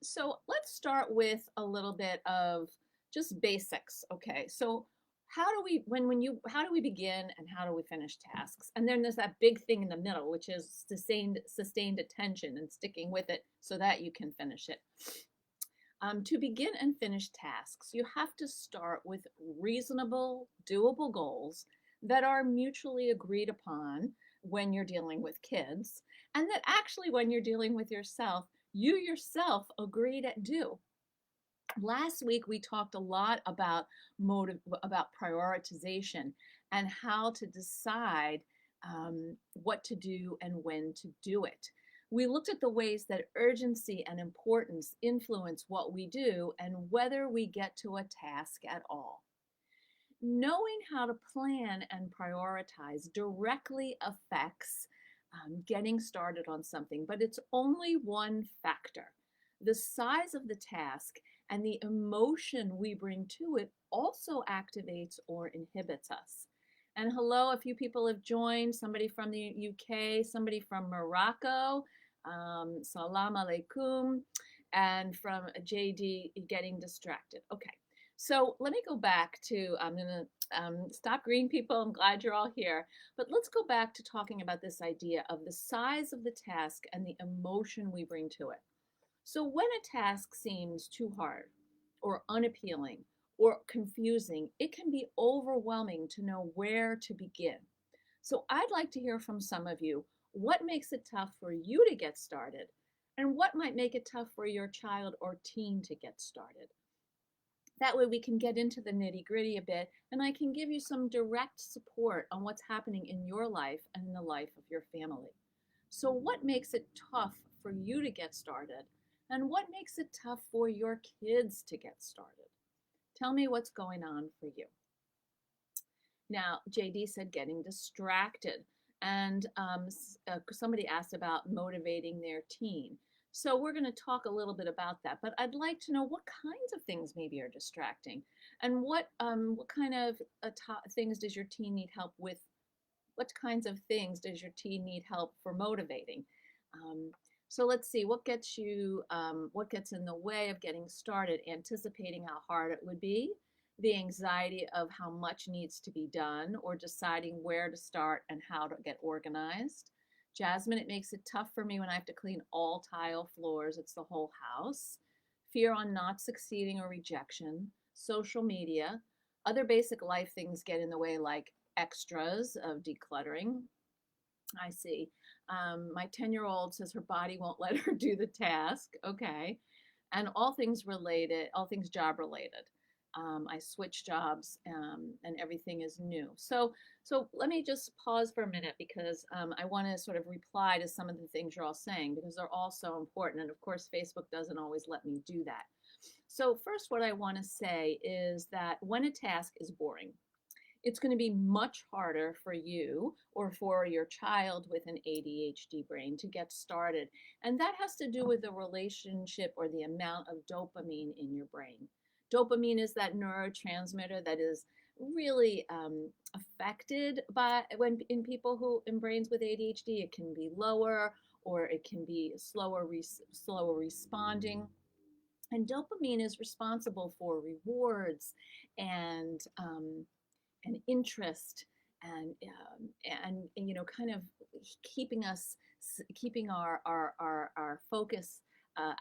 So let's start with a little bit of just basics. Okay. So how do we how do we begin and how do we finish tasks? And then there's that big thing in the middle, which is sustained attention and sticking with it so that you can finish it. To begin and finish tasks, you have to start with reasonable, doable goals that are mutually agreed upon when you're dealing with kids, and that actually, when you're dealing with yourself, you yourself agree to do. Last week, we talked a lot about about prioritization and how to decide what to do and when to do it. We looked at the ways that urgency and importance influence what we do and whether we get to a task at all. Knowing how to plan and prioritize directly affects getting started on something, but it's only one factor. The size of the task and the emotion we bring to it also activates or inhibits us. And hello, a few people have joined, somebody from the UK, somebody from Morocco, salam alaikum, and from JD getting distracted. Okay, so let me go back to, I'm going to stop green people. I'm glad you're all here. But let's go back to talking about this idea of the size of the task and the emotion we bring to it. So when a task seems too hard or unappealing or confusing, it can be overwhelming to know where to begin. So I'd like to hear from some of you. What makes it tough for you to get started? And what might make it tough for your child or teen to get started? That way we can get into the nitty gritty a bit, and I can give you some direct support on what's happening in your life and in the life of your family. So what makes it tough for you to get started? And what makes it tough for your kids to get started? Tell me what's going on for you. Now, JD said getting distracted. And somebody asked about motivating their teen. So we're going to talk a little bit about that, but I'd like to know what kinds of things maybe are distracting, and what kind of things does your teen need help with? What kinds of things does your teen need help for motivating? So let's see, what gets in the way of getting started? Anticipating how hard it would be, the anxiety of how much needs to be done, or deciding where to start and how to get organized. Jasmine, it makes it tough for me when I have to clean all tile floors. It's the whole house. Fear on not succeeding or rejection. Social media. Other basic life things get in the way, like extras of decluttering. I see. My 10-year-old says her body won't let her do the task. Okay. And all things related, all things job related. I switch jobs and everything is new. So let me just pause for a minute because I want to sort of reply to some of the things you're all saying because they're all so important. And of course, Facebook doesn't always let me do that. So first, what I want to say is that when a task is boring, it's going to be much harder for you or for your child with an ADHD brain to get started. And that has to do with the relationship or the amount of dopamine in your brain. Dopamine is that neurotransmitter that is really affected by when in people who in brains with ADHD. It can be lower or it can be slower responding. And dopamine is responsible for rewards and interest and kind of keeping us keeping our focus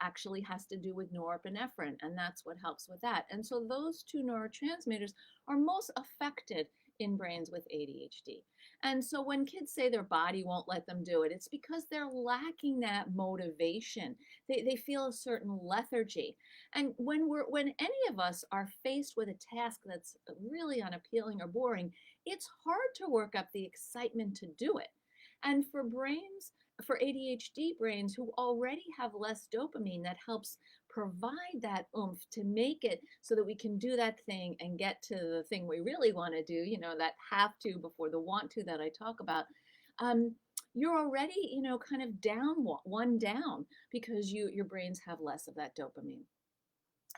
actually has to do with norepinephrine, and that's what helps with that. And so those two neurotransmitters are most affected in brains with ADHD. And so when kids say their body won't let them do it, it's because they're lacking that motivation. They feel a certain lethargy. And when any of us are faced with a task that's really unappealing or boring, it's hard to work up the excitement to do it. And for ADHD brains who already have less dopamine, that helps provide that oomph to make it so that we can do that thing and get to the thing we really want to do, that have to before the want to that I talk about. You're already, kind of one down because your brains have less of that dopamine.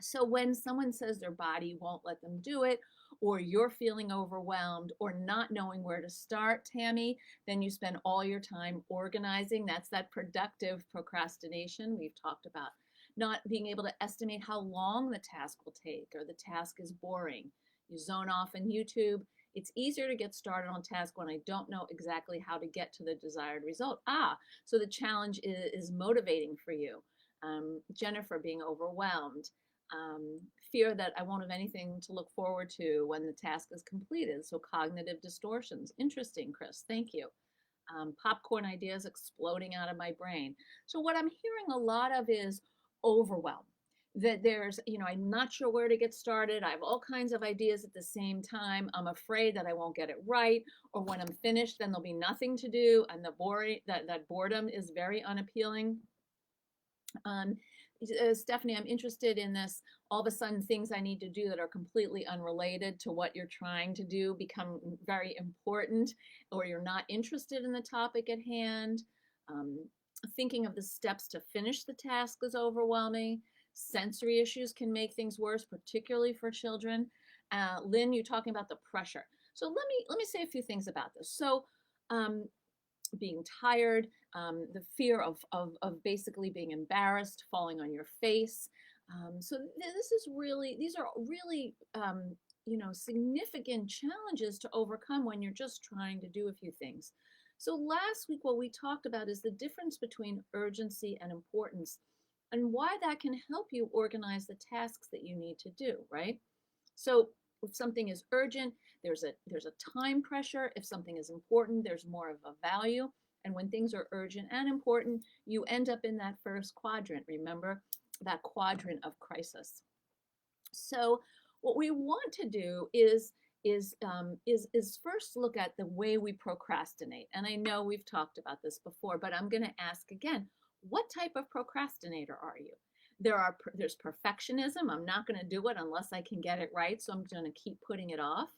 So when someone says their body won't let them do it, or you're feeling overwhelmed or not knowing where to start, Tammy, then you spend all your time organizing. That's that productive procrastination we've talked about. not being able to estimate how long the task will take, or the task is boring. You zone off in YouTube. It's easier to get started on task when I don't know exactly how to get to the desired result. So the challenge is motivating for you. Jennifer, being overwhelmed. Fear that I won't have anything to look forward to when the task is completed. So cognitive distortions. Interesting, Chris. Thank you. Popcorn ideas exploding out of my brain. So what I'm hearing a lot of is overwhelm. That there's, I'm not sure where to get started. I have all kinds of ideas at the same time. I'm afraid that I won't get it right, or when I'm finished, then there'll be nothing to do, and that boredom is very unappealing. Stephanie, I'm interested in this. All of a sudden, things I need to do that are completely unrelated to what you're trying to do become very important, or you're not interested in the topic at hand. Thinking of the steps to finish the task is overwhelming. Sensory issues can make things worse, particularly for children. Lynn, you're talking about the pressure. So let me say a few things about this. So being tired, the fear of basically being embarrassed, falling on your face. So these are really significant challenges to overcome when you're just trying to do a few things. So last week, what we talked about is the difference between urgency and importance, and why that can help you organize the tasks that you need to do, right? So if something is urgent, there's a time pressure. If something is important, there's more of a value. And when things are urgent and important, you end up in that first quadrant. Remember that quadrant of crisis. So what we want to do is first look at the way we procrastinate. And I know we've talked about this before, but I'm going to ask again, what type of procrastinator are you? There's perfectionism. I'm not going to do it unless I can get it right, so I'm going to keep putting it off.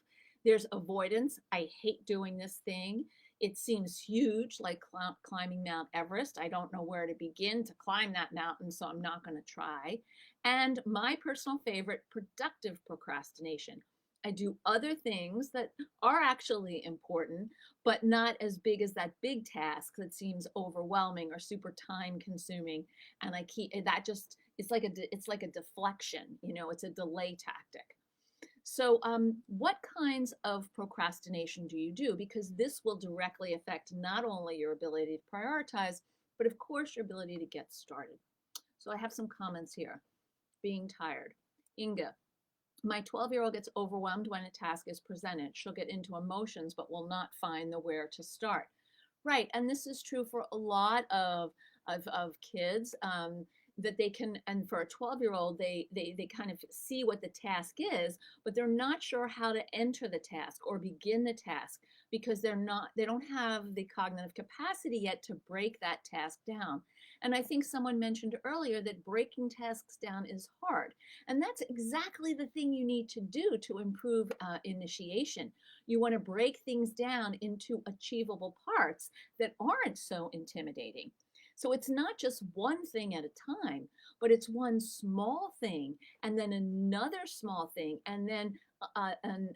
There's avoidance. I hate doing this thing. It seems huge, like climbing Mount Everest. I don't know where to begin to climb that mountain, so I'm not going to try. And my personal favorite, productive procrastination. I do other things that are actually important, but not as big as that big task that seems overwhelming or super time consuming. And I keep that just, it's like a deflection, it's a delay tactic. So what kinds of procrastination do you do? Because this will directly affect not only your ability to prioritize, but of course your ability to get started. So I have some comments here. Being tired. Inga, my 12-year-old gets overwhelmed when a task is presented. She'll get into emotions, but will not find the where to start. Right, and this is true for a lot of kids. That they can, and for a 12-year-old, they kind of see what the task is, but they're not sure how to enter the task or begin the task because they don't have the cognitive capacity yet to break that task down. And I think someone mentioned earlier that breaking tasks down is hard. And that's exactly the thing you need to do to improve initiation. You want to break things down into achievable parts that aren't so intimidating. So it's not just one thing at a time, but it's one small thing, and then another small thing, and then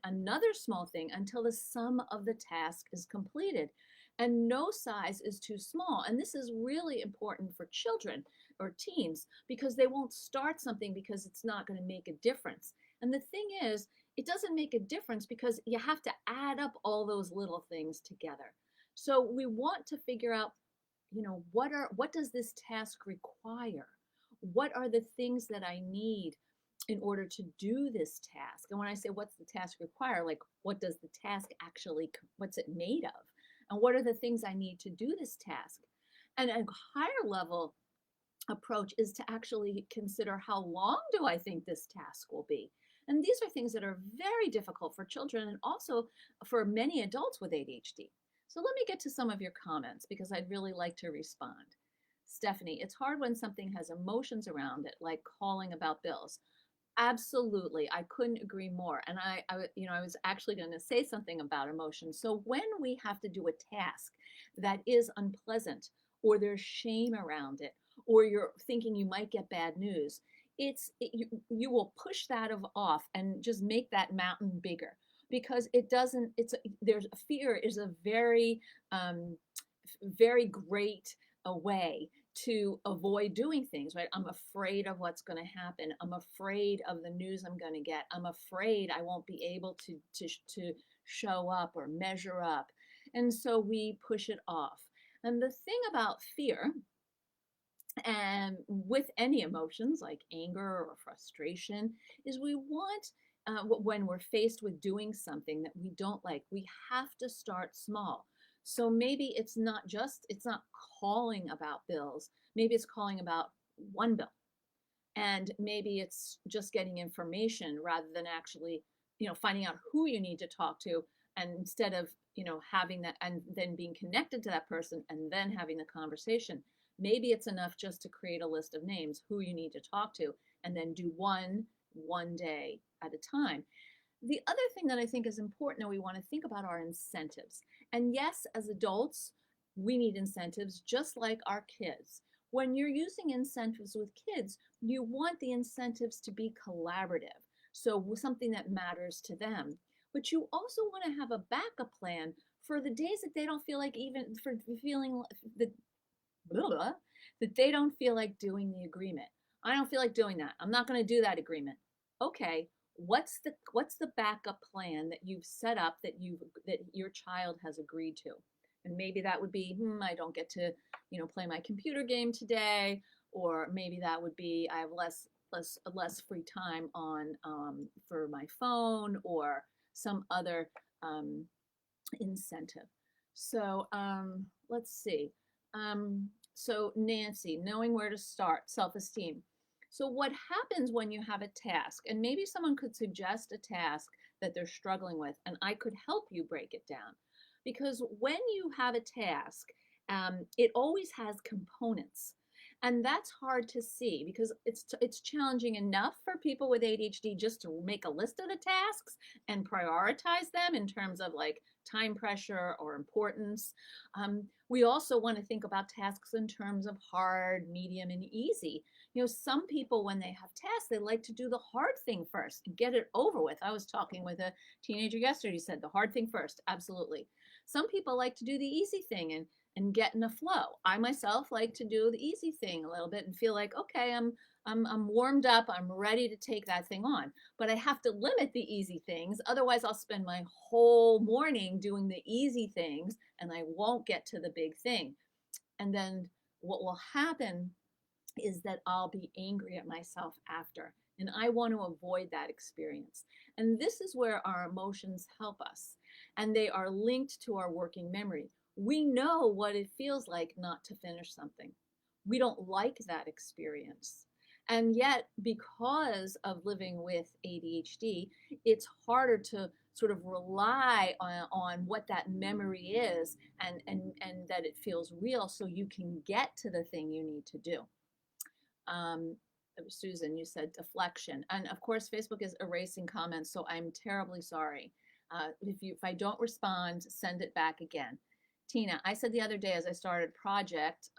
another small thing until the sum of the task is completed. And no size is too small. And this is really important for children or teens because they won't start something because it's not going to make a difference. And the thing is, it doesn't make a difference because you have to add up all those little things together. So we want to figure out, what does this task require? What are the things that I need in order to do this task? And when I say what's the task require, like what does the task actually, what's it made of? And what are the things I need to do this task? And a higher level approach is to actually consider how long do I think this task will be? And these are things that are very difficult for children and also for many adults with ADHD. So let me get to some of your comments because I'd really like to respond. Stephanie, it's hard when something has emotions around it, like calling about bills. Absolutely, I couldn't agree more. And I was actually going to say something about emotions. So when we have to do a task that is unpleasant, or there's shame around it, or you're thinking you might get bad news, you will push that off and just make that mountain bigger. Because fear is a very, very great way to avoid doing things, right? I'm afraid of what's going to happen. I'm afraid of the news I'm going to get. I'm afraid I won't be able to show up or measure up. And so we push it off. And the thing about fear, and with any emotions like anger or frustration, is we want, when we're faced with doing something that we don't like, we have to start small. So maybe it's not calling about bills. Maybe it's calling about one bill. And maybe it's just getting information rather than actually, finding out who you need to talk to. And instead of, having that and then being connected to that person and then having the conversation, maybe it's enough just to create a list of names, who you need to talk to, and then do one day at a time. The other thing that I think is important that we want to think about are incentives. And yes, as adults, we need incentives just like our kids. When you're using incentives with kids, you want the incentives to be collaborative, so something that matters to them. But you also want to have a backup plan for the days that they don't feel like, even for feeling that, that they don't feel like doing the agreement. I don't feel like doing that. I'm not going to do that agreement. Okay, what's the backup plan that you've set up that your child has agreed to? And maybe that would be, I don't get to, play my computer game today, or maybe that would be, I have less free time on for my phone, or some other incentive. So let's see. So Nancy, knowing where to start, self-esteem. So what happens when you have a task, and maybe someone could suggest a task that they're struggling with, and I could help you break it down. Because when you have a task, it always has components. And that's hard to see because it's challenging enough for people with ADHD just to make a list of the tasks and prioritize them in terms of like time pressure or importance. We also want to think about tasks in terms of hard, medium, and easy. Some people, when they have tasks, they like to do the hard thing first and get it over with. I was talking with a teenager yesterday who said the hard thing first. Absolutely. Some people like to do the easy thing and get in a flow. I myself like to do the easy thing a little bit and feel like, okay, I'm warmed up, I'm ready to take that thing on. But I have to limit the easy things. Otherwise, I'll spend my whole morning doing the easy things and I won't get to the big thing. And then what will happen is that I'll be angry at myself after. And I want to avoid that experience. And this is where our emotions help us. And they are linked to our working memory. We know what it feels like not to finish something. We don't like that experience. And yet, because of living with ADHD, it's harder to sort of rely on what that memory is, and that it feels real so you can get to the thing you need to do. Susan, you said deflection. And of course, Facebook is erasing comments, so I'm terribly sorry. If I don't respond, send it back again. Tina, I said the other day as I started project,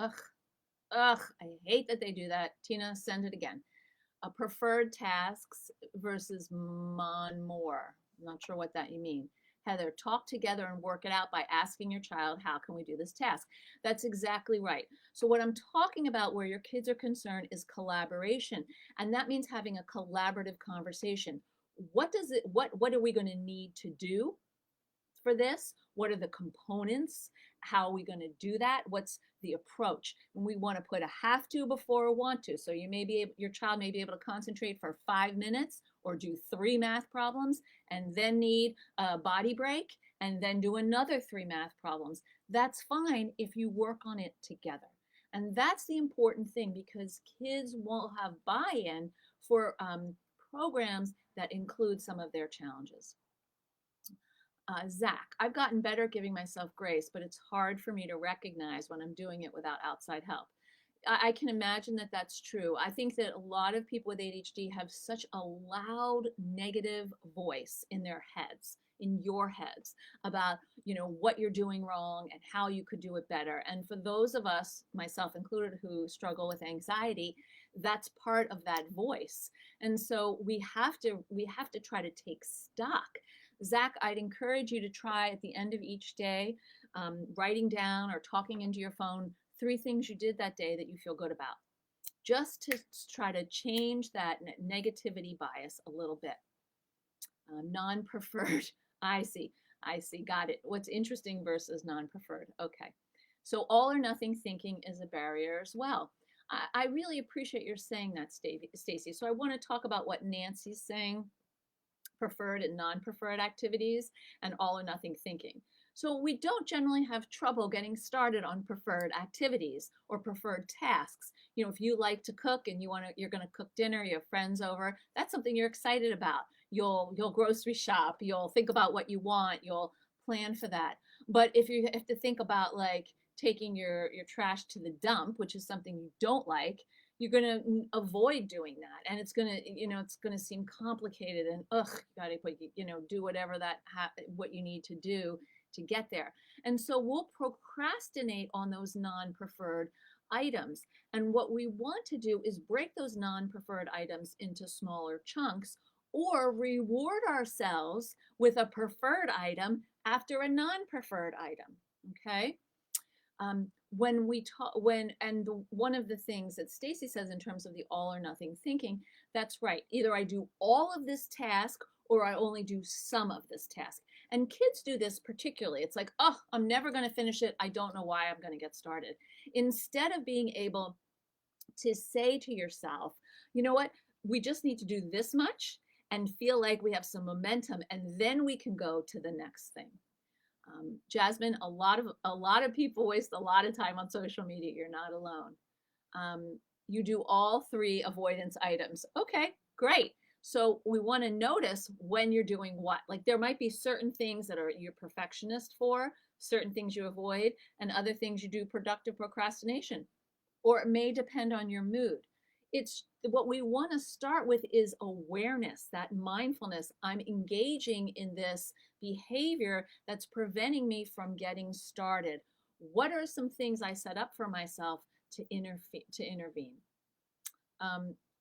I hate that they do that. Tina, send it again. Preferred tasks versus more. I'm not sure what that you mean. Heather, talk together and work it out by asking your child, how can we do this task? That's exactly right. So what I'm talking about where your kids are concerned is collaboration. And that means having a collaborative conversation. What are we going to need to do for this? What are the components? How are we going to do that? What's the approach? And we want to put a have to before a want to. So your child may be able to concentrate for 5 minutes or do 3 math problems and then need a body break and then do another 3 math problems. That's fine if you work on it together. And that's the important thing, because kids won't have buy-in for programs that include some of their challenges. Zach, I've gotten better at giving myself grace, but it's hard for me to recognize when I'm doing it without outside help. I can imagine that that's true. I think that a lot of people with ADHD have such a loud negative voice in their heads, in your heads, about what you're doing wrong and how you could do it better. And for those of us, myself included, who struggle with anxiety, that's part of that voice. And so we have to try to take stock. Zach, I'd encourage you to try at the end of each day, writing down or talking into your phone 3 things you did that day that you feel good about, just to try to change that negativity bias a little bit. Non-preferred. I see. I see. Got it. What's interesting versus non-preferred. Okay. So all or nothing thinking is a barrier as well. I really appreciate your saying that, Stacy. So I want to talk about what Nancy's saying, preferred and non-preferred activities, and all or nothing thinking. So we don't generally have trouble getting started on preferred activities or preferred tasks. You know, if you like to cook and you're going to cook dinner, you have friends over, that's something you're excited about. You'll grocery shop, you'll think about what you want, you'll plan for that. But if you have to think about like taking your trash to the dump, which is something you don't like, you're going to avoid doing that, and it's going to, it's going to seem complicated, and you got to do whatever what you need to do to get there. And so we'll procrastinate on those non-preferred items. And what we want to do is break those non-preferred items into smaller chunks, or reward ourselves with a preferred item after a non-preferred item. Okay. One of the things that Stacy says in terms of the all or nothing thinking, that's right. Either I do all of this task or I only do some of this task. And kids do this particularly. It's like, oh, I'm never going to finish it. I don't know why I'm going to get started. Instead of being able to say to yourself, you know what, we just need to do this much and feel like we have some momentum, and then we can go to the next thing. Jasmine, a lot of people waste a lot of time on social media. You're not alone. You do all 3 avoidance items. Okay, great. So we want to notice when you're doing what. Like there might be certain things that you're perfectionist for, certain things you avoid, and other things you do productive procrastination. Or it may depend on your mood. It's what we want to start with is awareness, that mindfulness. I'm engaging in this behavior that's preventing me from getting started. What are some things I set up for myself to intervene?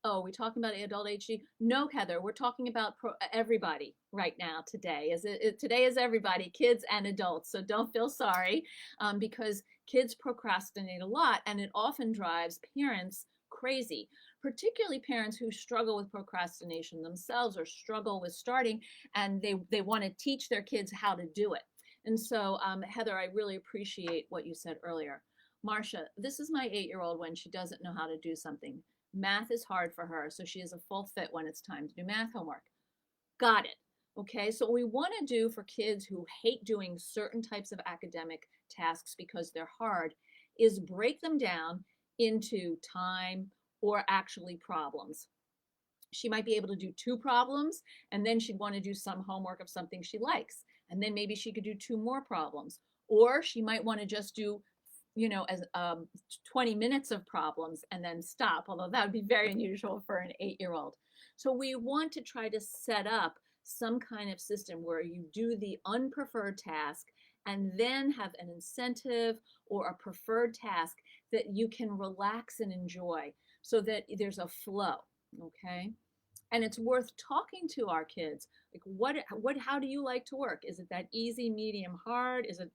Oh, we're talking about adult ADHD? No, Heather, we're talking about everybody right now today. Today is everybody, kids and adults. So don't feel sorry, because kids procrastinate a lot, and it often drives parents crazy, particularly parents who struggle with procrastination themselves or struggle with starting, and they want to teach their kids how to do it. And so, Heather, I really appreciate what you said earlier. Marcia, this is my 8-year-old when she doesn't know how to do something. Math is hard for her, so she is a full fit when it's time to do math homework. Got it. Okay, so what we want to do for kids who hate doing certain types of academic tasks because they're hard is break them down into time or actually problems. She might be able to do 2 problems, and then she'd want to do some homework of something she likes, and then maybe she could do 2 more problems, or she might want to just do 20 minutes of problems and then stop, although that would be very unusual for an 8-year-old. So we want to try to set up some kind of system where you do the unpreferred task and then have an incentive or a preferred task that you can relax and enjoy, so that there's a flow. Okay. And it's worth talking to our kids. Like how do you like to work? Is it that easy, medium, hard? Is it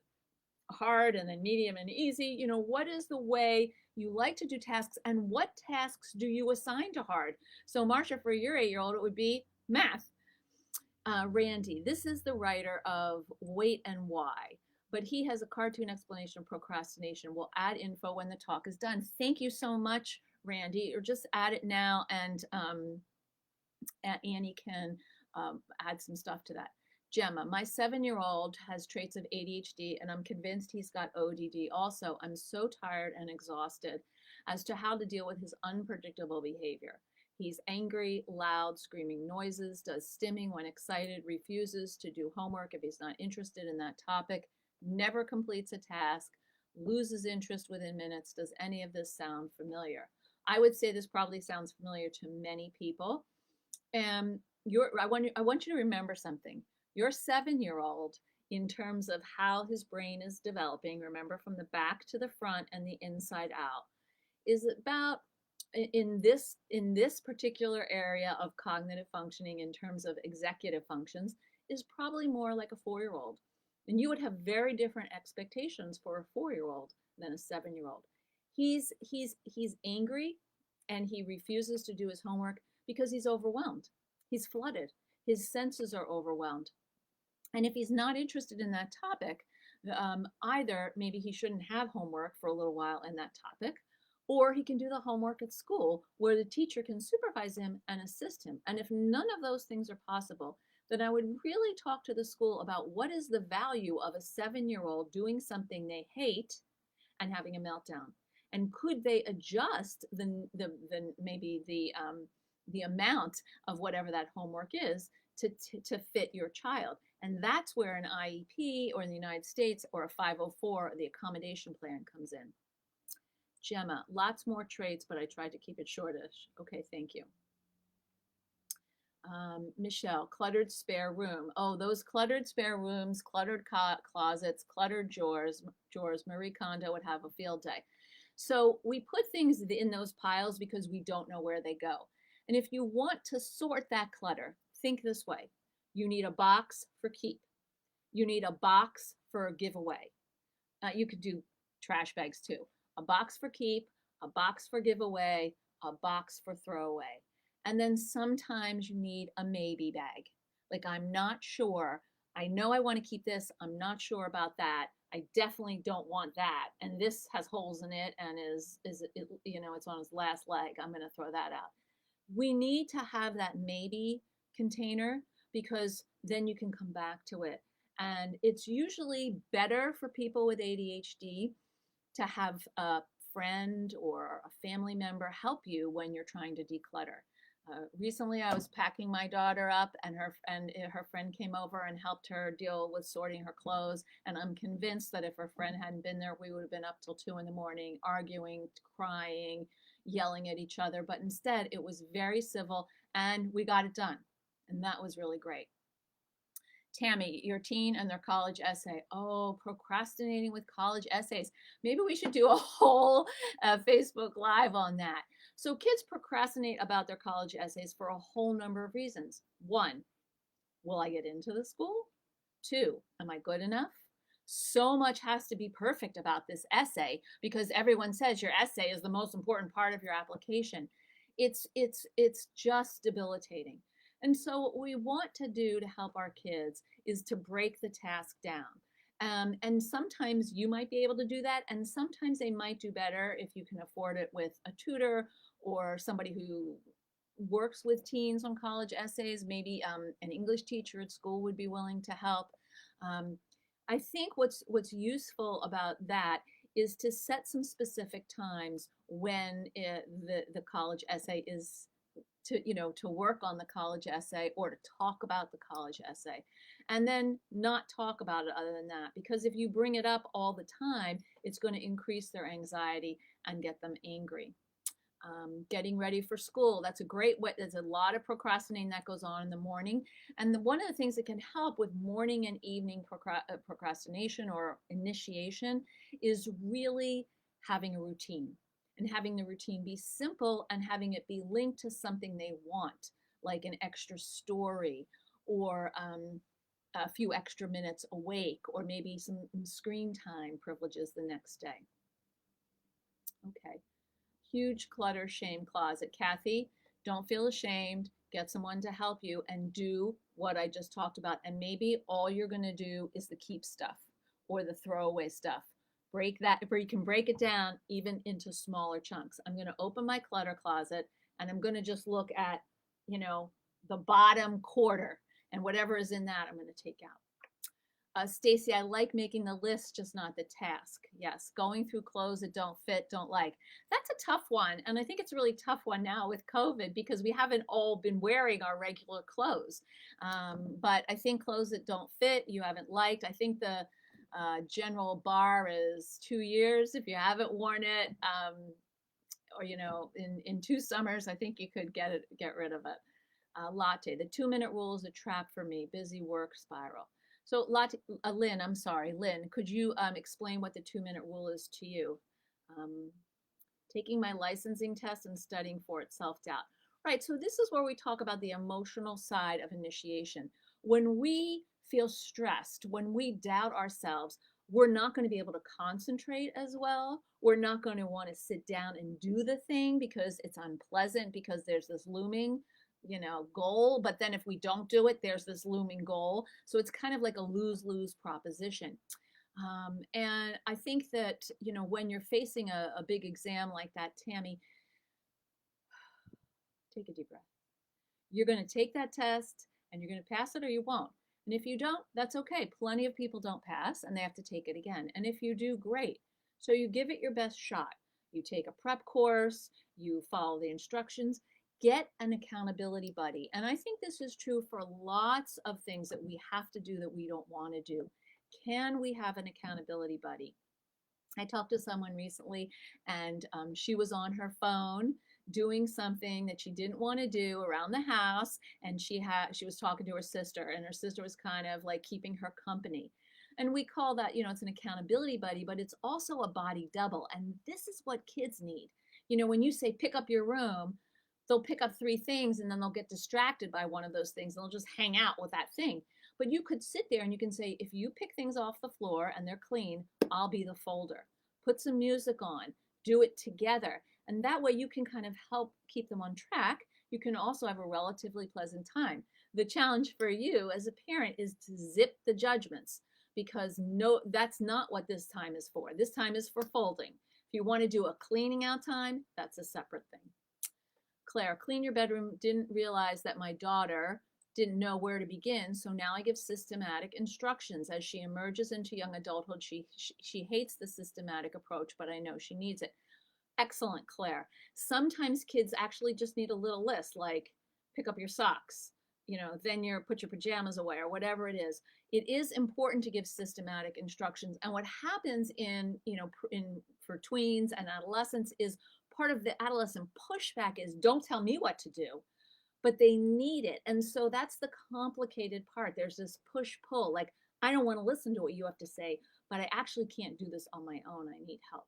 hard and then medium and easy? What is the way you like to do tasks, and what tasks do you assign to hard? So Marcia, for your 8-year-old, it would be math. Randy, this is the writer of Wait and Why, but he has a cartoon explanation of procrastination. We'll add info when the talk is done. Thank you so much, Randy, or just add it now, and Annie can add some stuff to that. Gemma, my 7-year-old has traits of ADHD, and I'm convinced he's got ODD also. I'm so tired and exhausted as to how to deal with his unpredictable behavior. He's angry, loud, screaming noises, does stimming when excited, refuses to do homework if he's not interested in that topic, never completes a task, loses interest within minutes. Does any of this sound familiar? I would say this probably sounds familiar to many people. And I want you to remember something. Your 7-year-old, in terms of how his brain is developing, remember from the back to the front and the inside out, is about, in this particular area of cognitive functioning in terms of executive functions, is probably more like a 4-year-old. And you would have very different expectations for a 4-year-old than a 7-year-old. He's angry and he refuses to do his homework because he's overwhelmed. He's flooded. His senses are overwhelmed. And if he's not interested in that topic, either maybe he shouldn't have homework for a little while in that topic, or he can do the homework at school where the teacher can supervise him and assist him. And if none of those things are possible, then I would really talk to the school about what is the value of a 7-year-old doing something they hate and having a meltdown. And could they adjust maybe the amount of whatever that homework is to fit your child? And that's where an IEP, or in the United States, or a 504, the accommodation plan, comes in. Gemma, lots more traits, but I tried to keep it shortish. Okay, thank you. Michelle, cluttered spare room. Oh, those cluttered spare rooms, cluttered closets, cluttered drawers. Marie Kondo would have a field day. So we put things in those piles because we don't know where they go. And if you want to sort that clutter, think this way. You need a box for keep. You need a box for a giveaway. You could do trash bags too. A box for keep, a box for giveaway, a box for throwaway. And then sometimes you need a maybe bag. Like, I'm not sure. I know I want to keep this. I'm not sure about that. I definitely don't want that. And this has holes in it and it's on its last leg. I'm going to throw that out. We need to have that maybe container because then you can come back to it. And it's usually better for people with ADHD to have a friend or a family member help you when you're trying to declutter. Recently, I was packing my daughter up, and her friend came over and helped her deal with sorting her clothes. And I'm convinced that if her friend hadn't been there, we would have been up till 2 a.m, arguing, crying, yelling at each other. But instead, it was very civil, and we got it done. And that was really great. Tammy, your teen and their college essay. Oh, procrastinating with college essays. Maybe we should do a whole Facebook Live on that. So kids procrastinate about their college essays for a whole number of reasons. 1, will I get into the school? 2, am I good enough? So much has to be perfect about this essay because everyone says your essay is the most important part of your application. It's just debilitating. And so what we want to do to help our kids is to break the task down. And sometimes you might be able to do that, and sometimes they might do better if you can afford it with a tutor or somebody who works with teens on college essays. Maybe an English teacher at school would be willing to help. I think what's useful about that is to set some specific times when the college essay is to work on the college essay or to talk about the college essay, and then not talk about it other than that, because if you bring it up all the time, it's going to increase their anxiety and get them angry. Getting ready for school, that's a great way. There's a lot of procrastinating that goes on in the morning, and one of the things that can help with morning and evening procrastination or initiation is really having a routine. And having the routine be simple and having it be linked to something they want, like an extra story or a few extra minutes awake, or maybe some screen time privileges the next day. Okay. Huge clutter shame closet. Kathy, don't feel ashamed. Get someone to help you and do what I just talked about. And maybe all you're going to do is the keep stuff or the throwaway stuff. Break that, where you can break it down even into smaller chunks. I'm going to open my clutter closet and I'm going to just look at, the bottom quarter, and whatever is in that, I'm going to take out. Stacy, I like making the list, just not the task. Yes, going through clothes that don't fit, don't like. That's a tough one. And I think it's a really tough one now with COVID because we haven't all been wearing our regular clothes. But I think clothes that don't fit, you haven't liked. I think the general bar is 2 years if you haven't worn it, or in 2 summers, I think you could get rid of it. Latte, the 2-minute rule is a trap for me. Busy work spiral. So Latte, Lynn, I'm sorry, Lynn, could you explain what the 2-minute rule is to you? Taking my licensing test and studying for it, self-doubt. Right, so this is where we talk about the emotional side of initiation. When we feel stressed, when we doubt ourselves, we're not going to be able to concentrate as well. We're not going to want to sit down and do the thing because it's unpleasant, because there's this looming, goal. But then if we don't do it, there's this looming goal. So it's kind of like a lose-lose proposition. And I think that, when you're facing a big exam like that, Tammy, take a deep breath. You're going to take that test and you're going to pass it or you won't. And if you don't, that's okay. Plenty of people don't pass and they have to take it again. And if you do, great. So you give it your best shot. You take a prep course, you follow the instructions, get an accountability buddy. And I think this is true for lots of things that we have to do that we don't want to do. Can we have an accountability buddy? I talked to someone recently and she was on her phone doing something that she didn't want to do around the house, and she was talking to her sister, and her sister was kind of like keeping her company. And we call that, it's an accountability buddy, but it's also a body double. And this is what kids need. When you say pick up your room, they'll pick up 3 things and then they'll get distracted by one of those things and they'll just hang out with that thing. But you could sit there and you can say, if you pick things off the floor and they're clean, I'll be the folder. Put some music on, do it together. And that way you can kind of help keep them on track. You can also have a relatively pleasant time. The challenge for you as a parent is to zip the judgments, because no, that's not what this time is for. This time is for folding. If you want to do a cleaning out time, that's a separate thing. Claire, clean your bedroom. Didn't realize that my daughter didn't know where to begin, so now I give systematic instructions. As she emerges into young adulthood, she hates the systematic approach, but I know she needs it. Excellent, Claire. Sometimes kids actually just need a little list, like pick up your socks, then put your pajamas away, or whatever it is. It is important to give systematic instructions. And what happens for tweens and adolescents is part of the adolescent pushback is don't tell me what to do, but they need it. And so that's the complicated part. There's this push-pull, like, I don't want to listen to what you have to say, but I actually can't do this on my own. I need help.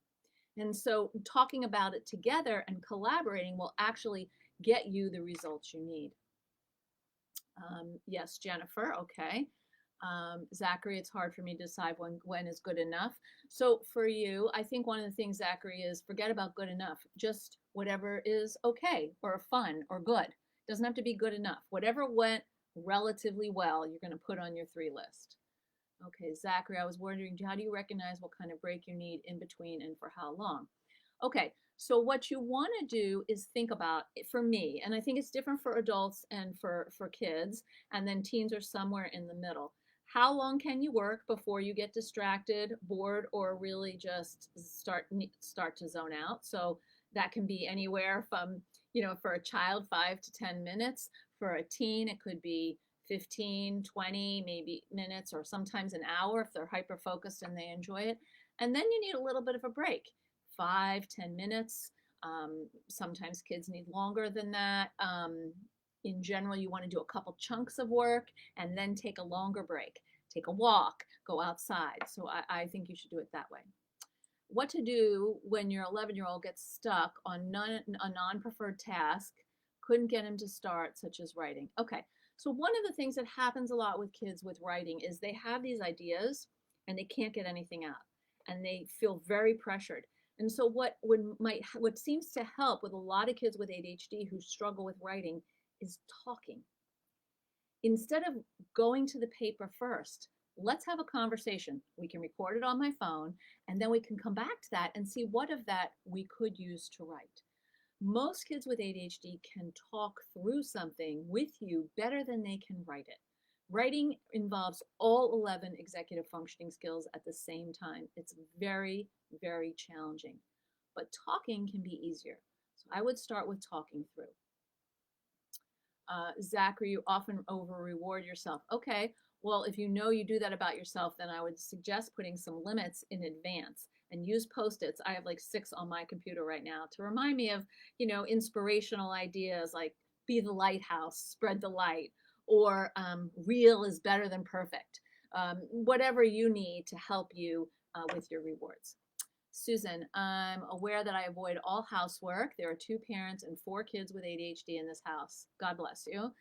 And so talking about it together and collaborating will actually get you the results you need. Yes, Jennifer, okay. Zachary, it's hard for me to decide when is good enough. So for you, I think one of the things, Zachary, is forget about good enough. Just whatever is okay or fun or good. It doesn't have to be good enough. Whatever went relatively well, you're going to put on your 3 list. Okay, Zachary, I was wondering, how do you recognize what kind of break you need in between and for how long? Okay, so what you want to do is think about, for me, and I think it's different for adults and for kids, and then teens are somewhere in the middle. How long can you work before you get distracted, bored, or really just start to zone out? So that can be anywhere from, for a child, 5 to 10 minutes. For a teen, it could be 15, 20, maybe minutes, or sometimes an hour if they're hyper-focused and they enjoy it. And then you need a little bit of a break, 5, 10 minutes. Sometimes kids need longer than that. In general, you want to do a couple chunks of work and then take a longer break. Take a walk, go outside. So I think you should do it that way. What to do when your 11-year-old gets stuck on a non-preferred task, couldn't get him to start, such as writing. Okay, so one of the things that happens a lot with kids with writing is they have these ideas and they can't get anything out and they feel very pressured. And so what seems to help with a lot of kids with ADHD who struggle with writing is talking. Instead of going to the paper first, let's have a conversation. We can record it on my phone, and then we can come back to that and see what of that we could use to write. Most kids with ADHD can talk through something with you better than they can write it. Writing involves all 11 executive functioning skills at the same time. It's very, very challenging, but talking can be easier. So I would start with talking through. Zachary, you often over-reward yourself. Okay, well, if you know you do that about yourself, then I would suggest putting some limits in advance and use Post-its. I have like 6 on my computer right now to remind me of, inspirational ideas like be the lighthouse, spread the light, or real is better than perfect. Whatever you need to help you with your rewards. Susan, I'm aware that I avoid all housework. There are 2 parents and 4 kids with ADHD in this house. God bless you.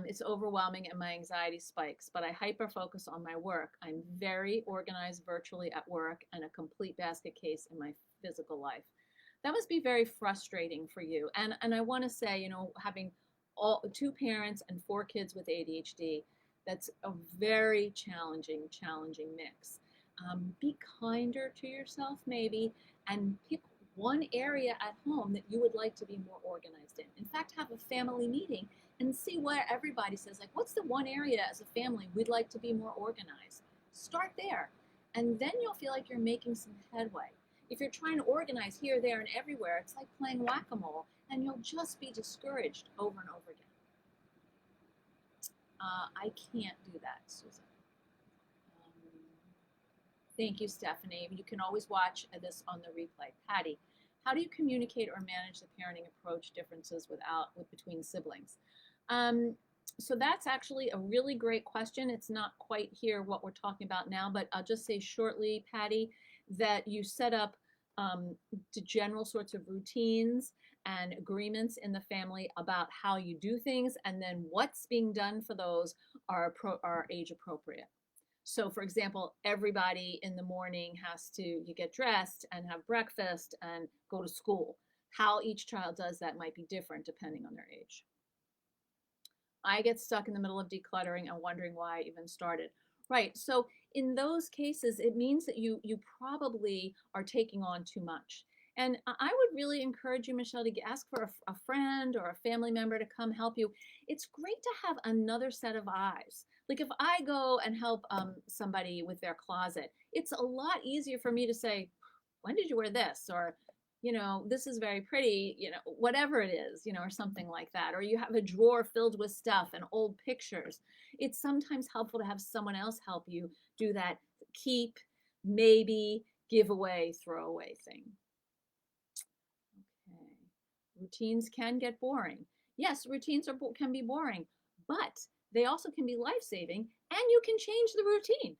It's overwhelming and my anxiety spikes, but I hyper focus on my work. I'm very organized virtually at work and a complete basket case in my physical life. That must be very frustrating for you. And I want to say, you know, having all two parents and four kids with ADHD, that's a very challenging mix. Be kinder to yourself, maybe, and pick one area at home that you would like to be more organized in. In fact, have a family meeting and see where everybody says, like, what's the one area as a family we'd like to be more organized? Start there. And then you'll feel like you're making some headway. If you're trying to organize here, there, and everywhere, it's like playing whack-a-mole, and you'll just be discouraged over and over again. I can't do that, Susan. Thank you, Stephanie. You can always watch this on the replay. Patty, how do you communicate or manage the parenting approach differences between siblings? So that's actually a really great question. It's not quite here what we're talking about now, but I'll just say shortly, Patty, that you set up the general sorts of routines and agreements in the family about how you do things, and then what's being done for those are age appropriate. So for example, everybody in the morning you get dressed and have breakfast and go to school. How each child does that might be different depending on their age. I get stuck in the middle of decluttering and wondering why I even started. Right, so in those cases, it means that you probably are taking on too much. And I would really encourage you, Michelle, to ask for a friend or a family member to come help you. It's great to have another set of eyes. Like if I go and help somebody with their closet, it's a lot easier for me to say, when did you wear this? Or, you know, this is very pretty, you know, whatever it is, you know, or something like that. Or you have a drawer filled with stuff and old pictures. It's sometimes helpful to have someone else help you do that keep, maybe, give away, throw away thing. Okay. Routines can get boring. Yes, routines can be boring, but they also can be life-saving, and you can change the routine.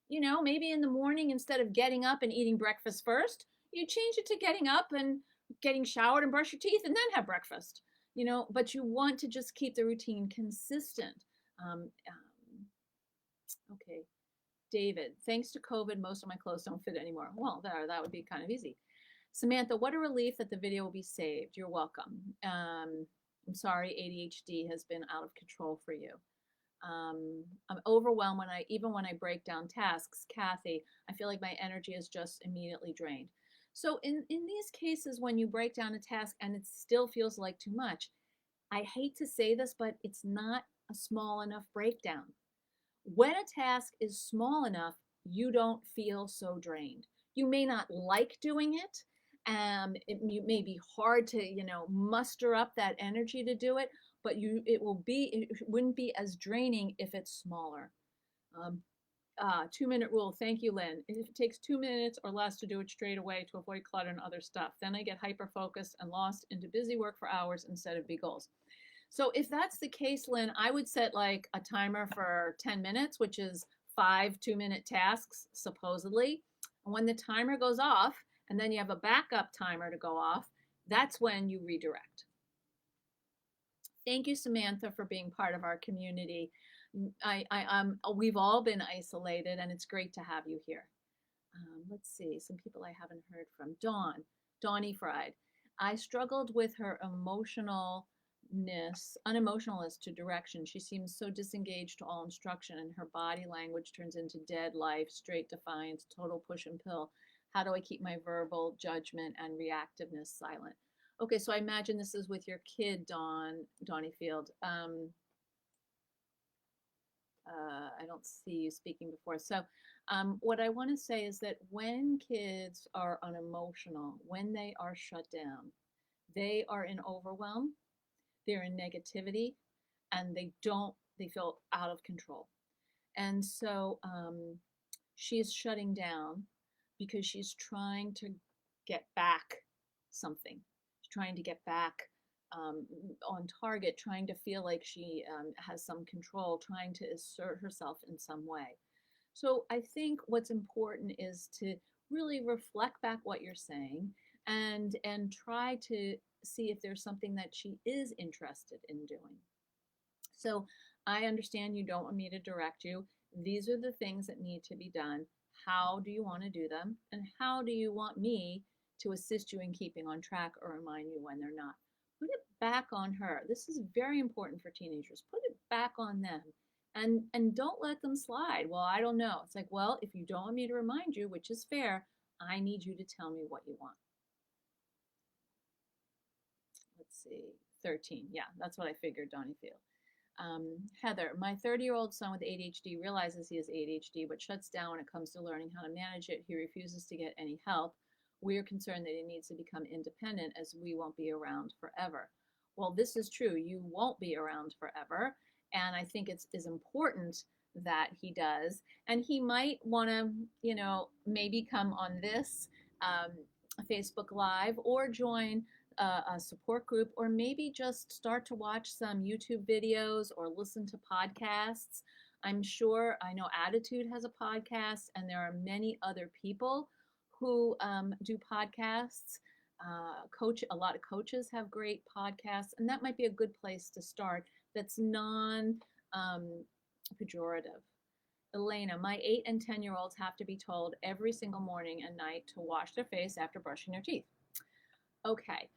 You know, maybe in the morning, instead of getting up and eating breakfast first, you change it to getting up and getting showered and brush your teeth and then have breakfast. You know, but you want to just keep the routine consistent. Okay, David, thanks to COVID, most of my clothes don't fit anymore. Well, that would be kind of easy. Samantha, what a relief that the video will be saved. You're welcome. I'm sorry ADHD has been out of control for you. I'm overwhelmed even when I break down tasks. Kathy, I feel like my energy is just immediately drained. So in these cases, when you break down a task and it still feels like too much, I hate to say this, but it's not a small enough breakdown. When a task is small enough, you don't feel so drained. You may not like doing it. It may be hard to, you know, muster up that energy to do it, but it wouldn't be as draining if it's smaller. 2-minute rule. Thank you, Lynn. If it takes 2 minutes or less to do it straight away to avoid clutter and other stuff, then I get hyper focused and lost into busy work for hours instead of big goals. So if that's the case, Lynn, I would set like a timer for 10 minutes, which is 5 2-minute tasks, supposedly. And when the timer goes off, and then you have a backup timer to go off, that's when you redirect. Thank you, Samantha, for being part of our community. We've all been isolated, and it's great to have you here. Let's see, some people I haven't heard from. Dawny Fried. I struggled with her unemotionalness to direction. She seems so disengaged to all instruction, and her body language turns into dead life, straight defiance, total push and pull. How do I keep my verbal judgment and reactiveness silent? Okay, so I imagine this is with your kid, Donnie Field. I don't see you speaking before. So what I want to say is that when kids are unemotional, when they are shut down, they are in overwhelm, they're in negativity, and they feel out of control. And so she's shutting down because she's trying to get back something. She's trying to get back on target, trying to feel like she has some control, trying to assert herself in some way. So I think what's important is to really reflect back what you're saying and try to see if there's something that she is interested in doing. So I understand you don't want me to direct you. These are the things that need to be done. How do you want to do them? And how do you want me to assist you in keeping on track or remind you when they're not? Put it back on her. This is very important for teenagers. Put it back on them. And don't let them slide. Well, I don't know. It's like, well, if you don't want me to remind you, which is fair, I need you to tell me what you want. Let's see, 13. Yeah, that's what I figured, Donnie Field. Heather, my 30-year-old son with ADHD realizes he has ADHD, but shuts down when it comes to learning how to manage it. He refuses to get any help. We are concerned that he needs to become independent as we won't be around forever. Well, this is true. You won't be around forever. And I think it's important that he does. And he might want to, maybe come on this Facebook Live or join a support group, or maybe just start to watch some YouTube videos or listen to podcasts. I know Attitude has a podcast, and there are many other people who do podcasts. A lot of coaches have great podcasts, and that might be a good place to start. That's non pejorative. Elena, my 8 and 10-year-olds have to be told every single morning and night to wash their face after brushing their teeth. Okay.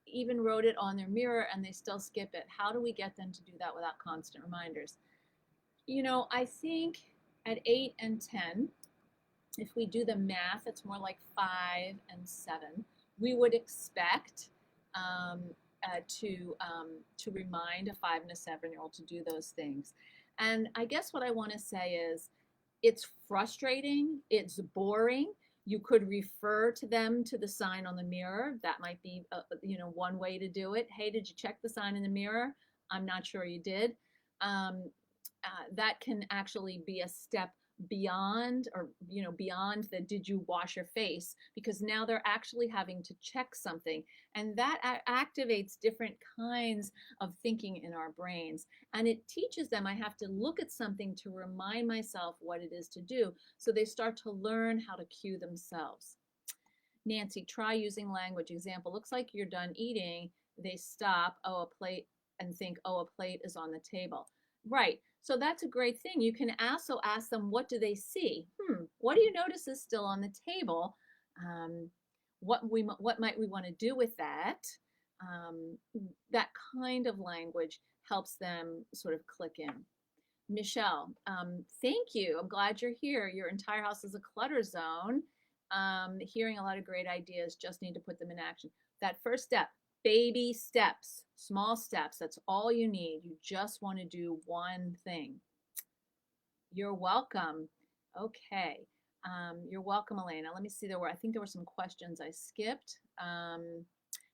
Even wrote it on their mirror and they still skip it. How do we get them to do that without constant reminders? I think at 8 and 10, if we do the math, it's more like 5 and 7. We would expect to remind a 5 and a 7-year-old to do those things. And I guess what I want to say is, it's frustrating, it's boring. You could refer to them to the sign on the mirror. That might be, one way to do it. Hey, did you check the sign in the mirror? I'm not sure you did. That can actually be a step beyond, or beyond the did you wash your face, because now they're actually having to check something, and that activates different kinds of thinking in our brains, and it teaches them I have to look at something to remind myself what it is to do, so they start to learn how to cue themselves. Nancy, try using language. Example, looks like you're done eating. They stop, a plate, and think, a plate is on the table. Right. So that's a great thing. You can also ask them, what do they see? What do you notice is still on the table? What might we want to do with that? That kind of language helps them sort of click in. Michelle, thank you. I'm glad you're here. Your entire house is a clutter zone. Hearing a lot of great ideas, just need to put them in action. That first step, baby steps, small steps. That's all you need. You just want to do one thing. You're welcome. Okay. You're welcome, Elena. Let me see. I think there were some questions I skipped.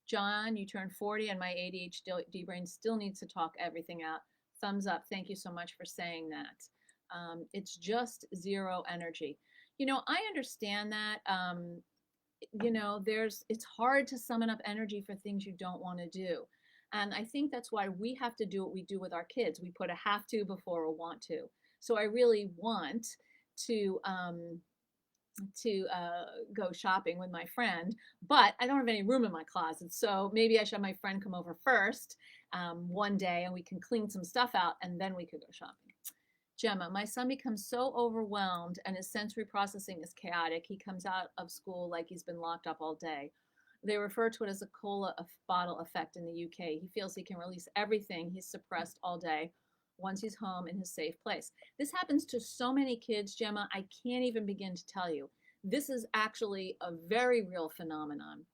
John, you turned 40 and my ADHD brain still needs to talk everything out. Thumbs up. Thank you so much for saying that. It's just zero energy. I understand that. It's hard to summon up energy for things you don't want to do. And I think that's why we have to do what we do with our kids. We put a have to before a want to. So I really want to go shopping with my friend, but I don't have any room in my closet. So maybe I should have my friend come over first one day and we can clean some stuff out and then we could go shopping. Gemma, my son becomes so overwhelmed and his sensory processing is chaotic. He comes out of school like he's been locked up all day. They refer to it as a cola bottle effect in the UK. He feels he can release everything he's suppressed all day once he's home in his safe place. This happens to so many kids, Gemma, I can't even begin to tell you. This is actually a very real phenomenon.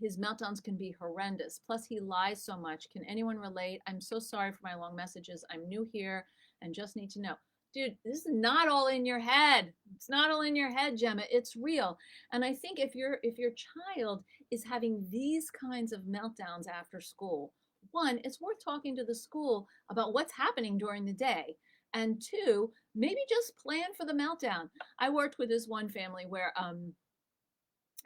His meltdowns can be horrendous. Plus, he lies so much. Can anyone relate? I'm so sorry for my long messages. I'm new here and just need to know. Dude, this is not all in your head. It's not all in your head, Gemma. It's real. And I think if your child is having these kinds of meltdowns after school, one, it's worth talking to the school about what's happening during the day. And two, maybe just plan for the meltdown. I worked with this one family where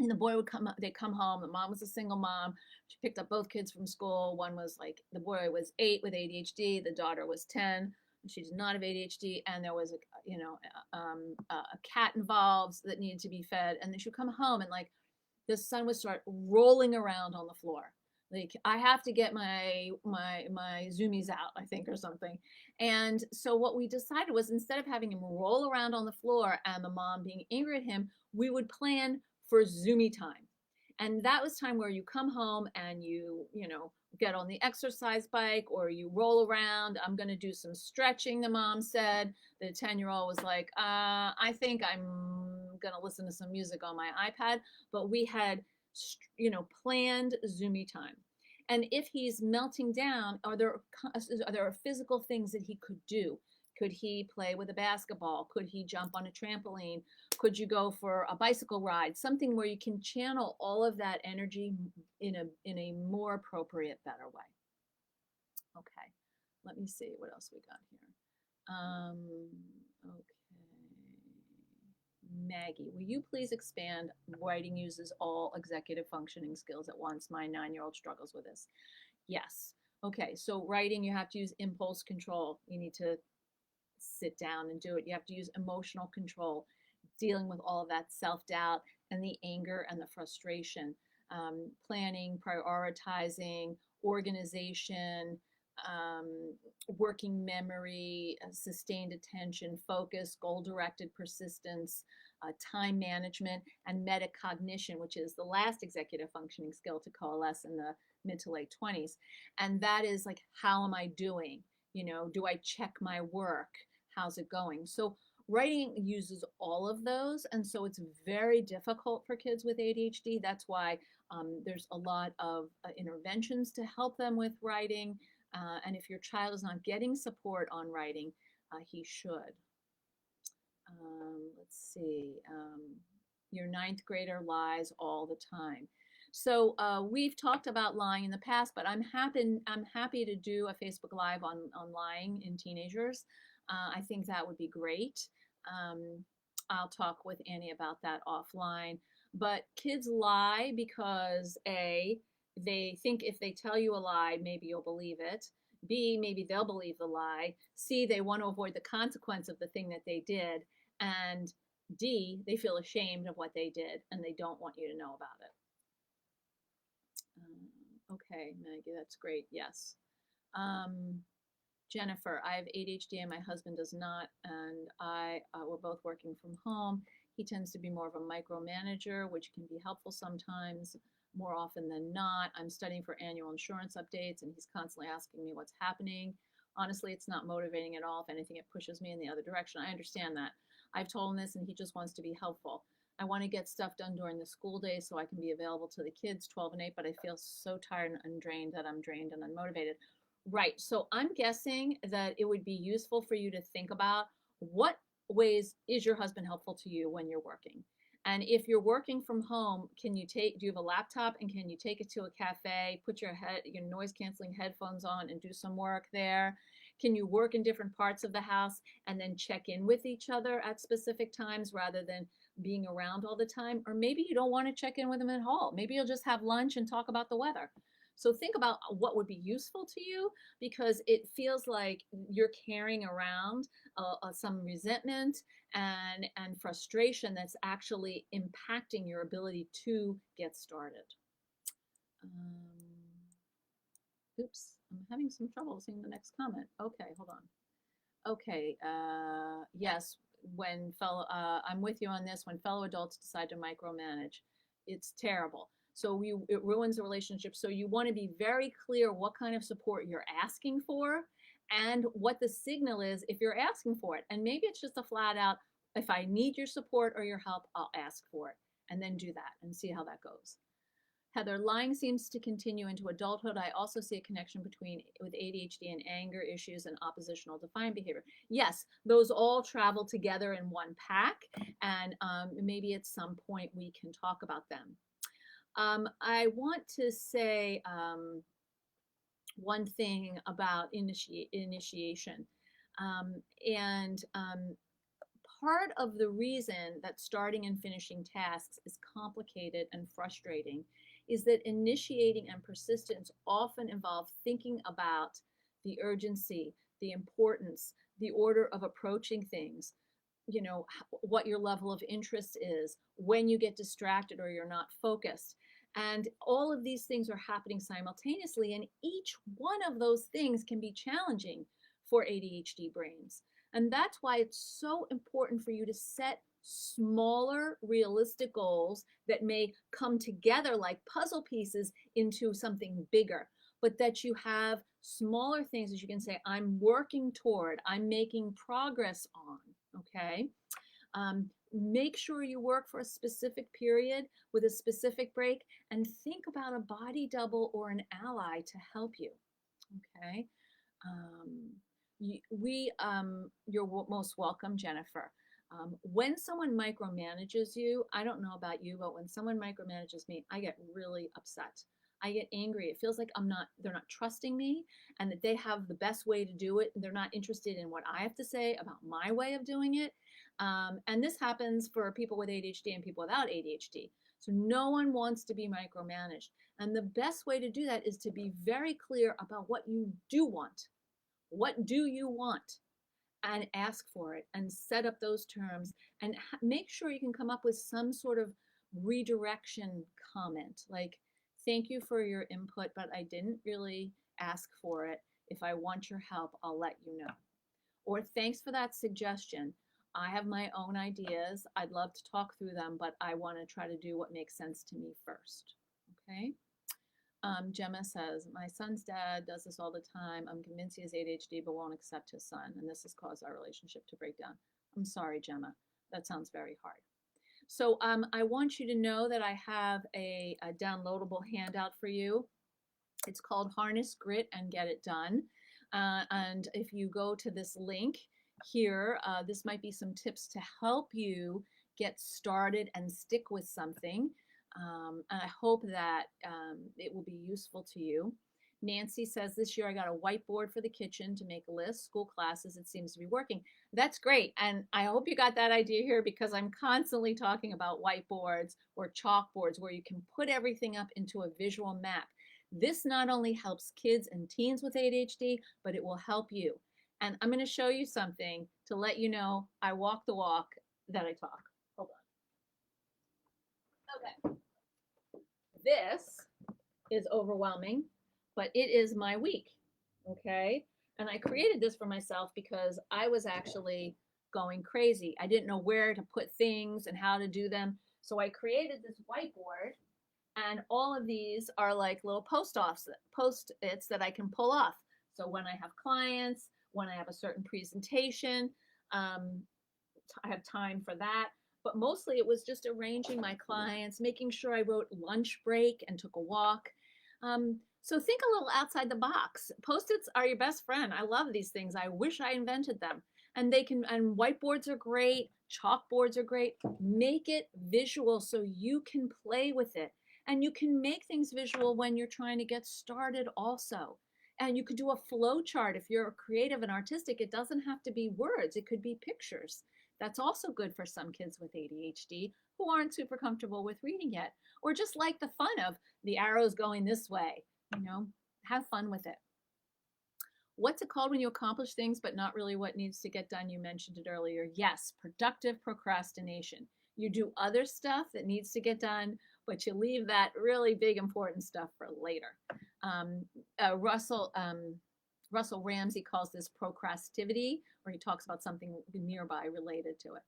and the boy would come home. The mom was a single mom. She picked up both kids from school. One was the boy was 8 with ADHD. The daughter was 10. She did not have ADHD. And there was a cat involved that needed to be fed. And then she would come home and the son would start rolling around on the floor. Like I have to get my zoomies out, I think, or something. And so what we decided was instead of having him roll around on the floor and the mom being angry at him, we would plan for Zoomy time. And that was time where you come home and you know, get on the exercise bike or you roll around. I'm going to do some stretching, the mom said. The 10-year-old was like, I think I'm going to listen to some music on my iPad. But we had, you know, planned Zoomy time. And if he's melting down, are there physical things that he could do? Could he play with a basketball? Could he jump on a trampoline? Could you go for a bicycle ride? Something where you can channel all of that energy in a more appropriate, better way. Okay, let me see what else we got here. Okay. Maggie, will you please expand? Writing uses all executive functioning skills at once. My 9-year-old struggles with this. Yes. Okay, so writing, you have to use impulse control. You need to sit down and do it. You have to use emotional control, dealing with all of that self-doubt and the anger and the frustration, planning, prioritizing, organization, working memory, sustained attention, focus, goal-directed persistence, time management, and metacognition, which is the last executive functioning skill to coalesce in the mid to late 20s. And that is like, how am I doing? You know, do I check my work? How's it going? So writing uses all of those. And so it's very difficult for kids with ADHD. That's why there's a lot of interventions to help them with writing. And if your child is not getting support on writing, he should. Let's see. Your 9th grader lies all the time. So we've talked about lying in the past, but I'm happy to do a Facebook Live on lying in teenagers. I think that would be great. I'll talk with Annie about that offline. But kids lie because A, they think if they tell you a lie, maybe you'll believe it. B, maybe they'll believe the lie. C, they want to avoid the consequence of the thing that they did. And D, they feel ashamed of what they did and they don't want you to know about it. Okay, Maggie, that's great. Yes. Jennifer, I have ADHD and my husband does not, and we're both working from home. He tends to be more of a micromanager, which can be helpful sometimes, more often than not. I'm studying for annual insurance updates, and he's constantly asking me what's happening. Honestly, it's not motivating at all. If anything, it pushes me in the other direction. I understand that. I've told him this, and he just wants to be helpful. I want to get stuff done during the school day so I can be available to the kids, 12 and 8, but I feel so tired and drained that I'm drained and unmotivated. Right. So I'm guessing that it would be useful for you to think about what ways is your husband helpful to you when you're working? And if you're working from home, do you have a laptop and can you take it to a cafe, put your noise canceling headphones on and do some work there? Can you work in different parts of the house and then check in with each other at specific times rather than being around all the time? Or maybe you don't want to check in with them at all. Maybe you'll just have lunch and talk about the weather. So think about what would be useful to you, because it feels like you're carrying around some resentment and frustration that's actually impacting your ability to get started. Oops, I'm having some trouble seeing the next comment. Okay, hold on. Okay, yes, I'm with you on this, when fellow adults decide to micromanage, it's terrible. So it ruins the relationship. So you want to be very clear what kind of support you're asking for and what the signal is if you're asking for it. And maybe it's just a flat out, if I need your support or your help, I'll ask for it. And then do that and see how that goes. Heather, lying seems to continue into adulthood. I also see a connection with ADHD and anger issues and oppositional defiant behavior. Yes, those all travel together in one pack. And maybe at some point we can talk about them. I want to say one thing about initiation. Part of the reason that starting and finishing tasks is complicated and frustrating is that initiating and persistence often involve thinking about the urgency, the importance, the order of approaching things, you know, what your level of interest is, when you get distracted or you're not focused. And all of these things are happening simultaneously, and each one of those things can be challenging for ADHD brains. And that's why it's so important for you to set smaller, realistic goals that may come together like puzzle pieces into something bigger, but that you have smaller things that you can say, I'm working toward, I'm making progress on, okay? Make sure you work for a specific period with a specific break, and think about a body double or an ally to help you, okay? You're most welcome, Jennifer. When someone micromanages you, I don't know about you, but when someone micromanages me, I get really upset. I get angry. It feels like they're not trusting me, and that they have the best way to do it. They're not interested in what I have to say about my way of doing it. And this happens for people with ADHD and people without ADHD. So no one wants to be micromanaged. And the best way to do that is to be very clear about what you do want. What do you want? And ask for it and set up those terms, and make sure you can come up with some sort of redirection comment like, thank you for your input, but I didn't really ask for it. If I want your help, I'll let you know. Or thanks for that suggestion. I have my own ideas. I'd love to talk through them, but I want to try to do what makes sense to me first. Okay? Gemma says, my son's dad does this all the time. I'm convinced he has ADHD, but won't accept his son, and this has caused our relationship to break down. I'm sorry, Gemma. That sounds very hard. So I want you to know that I have a downloadable handout for you. It's called Harness Grit and Get It Done. And if you go to this link here, this might be some tips to help you get started and stick with something. And I hope that it will be useful to you. Nancy says, this year I got a whiteboard for the kitchen to make a list, school classes, it seems to be working. That's great. And I hope you got that idea here, because I'm constantly talking about whiteboards or chalkboards where you can put everything up into a visual map. This not only helps kids and teens with ADHD, but it will help you. And I'm going to show you something to let you know I walk the walk that I talk. Hold on. Okay. This is overwhelming, but it is my week, okay? And I created this for myself because I was actually going crazy. I didn't know where to put things and how to do them. So I created this whiteboard, and all of these are like little post-its that I can pull off. So when I have clients, when I have a certain presentation, I have time for that. But mostly it was just arranging my clients, making sure I wrote lunch break and took a walk. So think a little outside the box. Post-its are your best friend. I love these things. I wish I invented them. And whiteboards are great. Chalkboards are great. Make it visual so you can play with it. And you can make things visual when you're trying to get started also. And you could do a flow chart. If you're creative and artistic, it doesn't have to be words. It could be pictures. That's also good for some kids with ADHD who aren't super comfortable with reading yet, or just like the fun of the arrows going this way. Have fun with it. What's it called when you accomplish things but not really what needs to get done? You mentioned it earlier. Yes, productive procrastination. You do other stuff that needs to get done, but you leave that really big important stuff for later. Russell Ramsey calls this procrastivity, where he talks about something nearby related to it.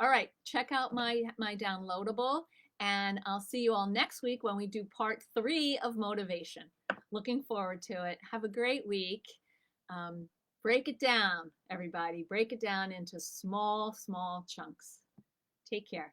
All right, check out my downloadable, and I'll see you all next week when we do part 3 of motivation. Looking forward to it. Have a great week. Break it down, everybody. Break it down into small chunks. Take care.